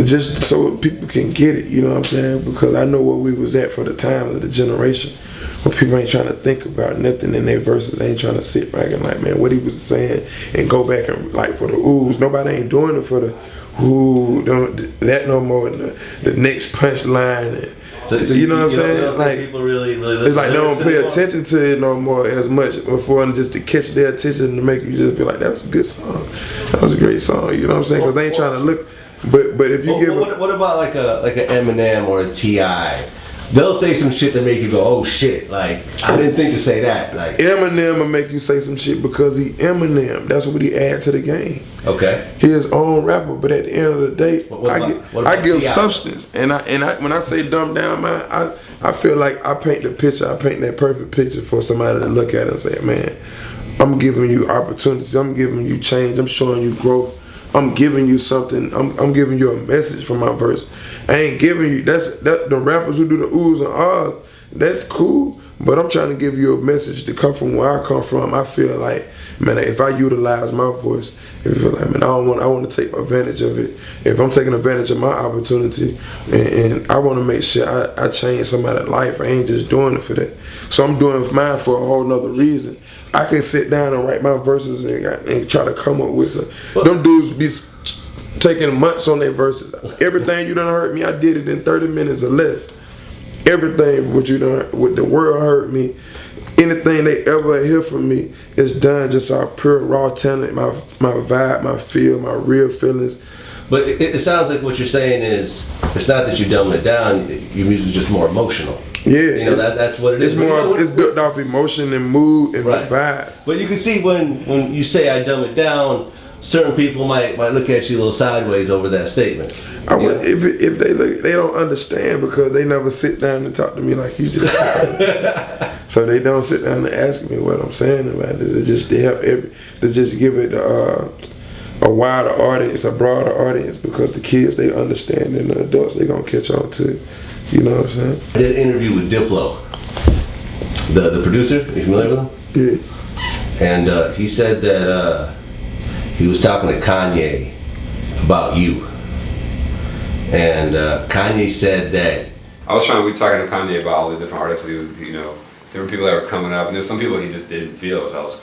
just so people can get it, you know what I'm saying? Because I know where we was at for the time of the generation, when people ain't trying to think about nothing in their verses. They ain't trying to sit back and like, man, what he was saying, and go back and like for the oohs. Nobody ain't doing it for the ooh, that no more. The next punchline. So you know what I'm saying? Like people really it's like they don't pay attention to it no more as much before, and just to catch their attention to make you just feel like that was a good song, that was a great song. You know what I'm saying? Because they ain't trying to look. But if you give what about like an Eminem or a T.I.? They'll say some shit that make you go, oh shit, like I didn't think to say that. Like Eminem will make you say some shit because he Eminem. That's what he add to the game. Okay. He his own rapper, but at the end of the day, I give substance. And I when I say dumb down, man, I feel like I paint the picture. I paint that perfect picture for somebody to look at and say, man, I'm giving you opportunities. I'm giving you change. I'm showing you growth. I'm giving you something. I'm giving you a message from my verse. I ain't giving you the rappers who do the oohs and ahs. That's cool, but I'm trying to give you a message to come from where I come from. I feel like, man, if I utilize my voice, if I feel like, man, I want to take advantage of it. If I'm taking advantage of my opportunity, and I want to make sure I change somebody's life, I ain't just doing it for that. So I'm doing mine for a whole nother reason. I can sit down and write my verses and try to come up with some. Them dudes be taking months on their verses. Everything you done heard me, I did it in 30 minutes or less. Everything what the world heard me, anything they ever hear from me is done just out pure raw talent, my vibe, my feel, my real feelings. But it sounds like what you're saying is, it's not that you dumb it down, your music's just more emotional. Yeah, you know that's what it is. It's more. It's built off emotion and mood and vibe. But you can see when you say I dumb it down, certain people might look at you a little sideways over that statement. If they look, they don't understand because they never sit down and talk to me like you just said. So they don't sit down and ask me what I'm saying about it. They just give it a wider audience, a broader audience, because the kids, they understand, and the adults, they gonna catch on to it. You know what I'm saying? I did an interview with Diplo, the producer. Are you familiar with him? Yeah. And he said that he was talking to Kanye about you. And Kanye said that... we were talking to Kanye about all the different artists that he was, different people that were coming up. And there's some people he just didn't feel, so I was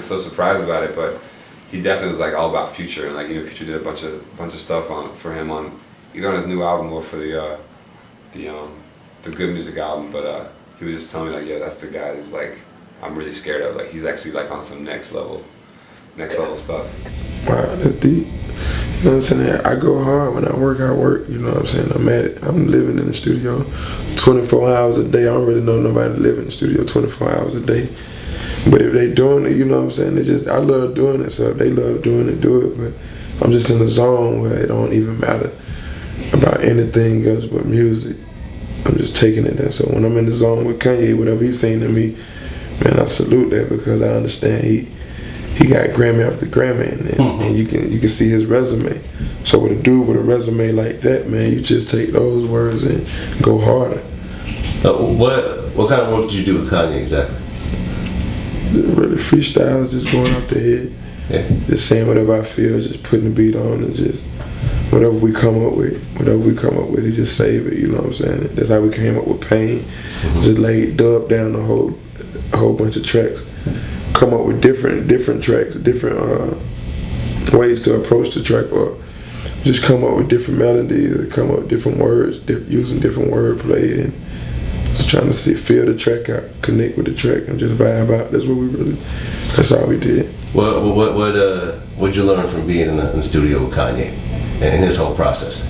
so surprised about it. But he definitely was like all about Future. And like, Future did a bunch of stuff for him on either on his new album or for the Good Music album, but he was just telling me like, yeah, that's the guy who's like, I'm really scared of. Like, he's actually like on some next level stuff. Wow, that's deep. You know what I'm saying? I go hard when I work. You know what I'm saying? I'm at it. I'm living in the studio 24 hours a day. I don't really know nobody live in the studio 24 hours a day. But if they doing it, you know what I'm saying? I love doing it. So if they love doing it, do it. But I'm just in a zone where it don't even matter about anything else but music. I'm just taking it there. So when I'm in the zone with Kanye, whatever he's saying to me, man, I salute that, because I understand he got Grammy after Grammy, and you can see his resume. So with a dude with a resume like that, man, you just take those words and go harder. What kind of work did you do with Kanye exactly? Really freestyles, just going off the head, just saying whatever I feel, just putting the beat on, and just whatever we come up with, he just save it. You know what I'm saying? That's how we came up with Pain. Just laid dub down a whole bunch of tracks, come up with different tracks, different ways to approach the track, or just come up with different melodies, or come up with different words, using different wordplay, and just trying to feel the track out, connect with the track, and just vibe out. That's all we did. What'd you learn from being in the studio with Kanye and his whole process?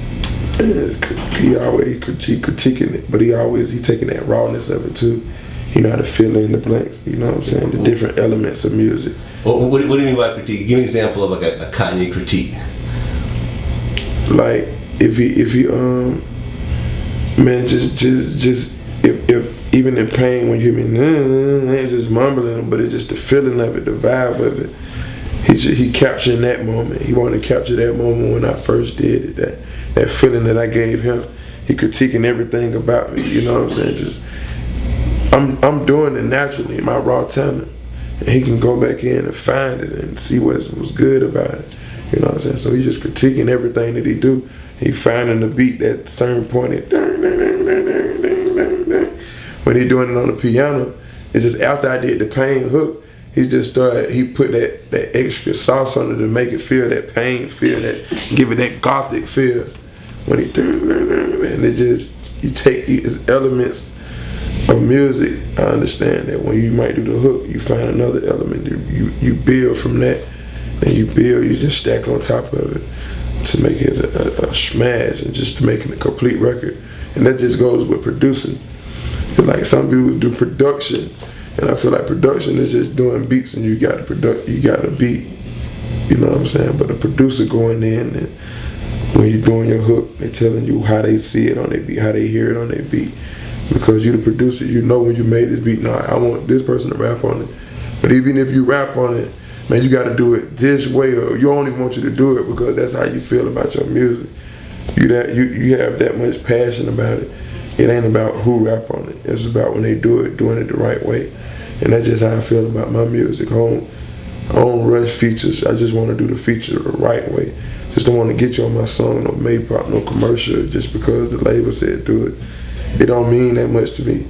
He always critiquing it, but he taking that rawness of it too. He know how to fill in the blanks. You know what I'm saying? The different elements of music. What do you mean by critique? Give me an example of like a Kanye critique. Like if he man, just if even in Pain, when you hear me just mumbling, but it's just the feeling of it, the vibe of it. He capturing that moment. He wanted to capture that moment when I first did it. That feeling that I gave him. He critiquing everything about me. You know what I'm saying? Just I'm doing it naturally, my raw talent, and he can go back in and find it and see what's good about it. You know what I'm saying? So he's just critiquing everything that he do. He finding the beat that certain point. When he doing it on the piano, it's just after I did the pain hook, he put that extra sauce on it to make it feel that pain feel, that give it that gothic feel. When he and it just, you take these elements of music. I understand that when you might do the hook, you find another element. You build from that, and you just stack on top of it to make it a smash, and just to make it a complete record. And that just goes with producing. It's like some people do production, and I feel like production is just doing beats, and you got a beat. You know what I'm saying? But a producer going in, and when you're doing your hook, they're telling you how they see it on their beat, how they hear it on their beat. Because you're the producer, you know when you made this beat, no, I want this person to rap on it. But even if you rap on it, man, you got to do it this way, or you only want you to do it because that's how you feel about your music. You have that much passion about it. It ain't about who rap on it. It's about when they do it, doing it the right way. And that's just how I feel about my music. I don't rush features. I just want to do the feature the right way. Just don't want to get you on my song, no made pop, no commercial, just because the label said do it. It don't mean that much to me.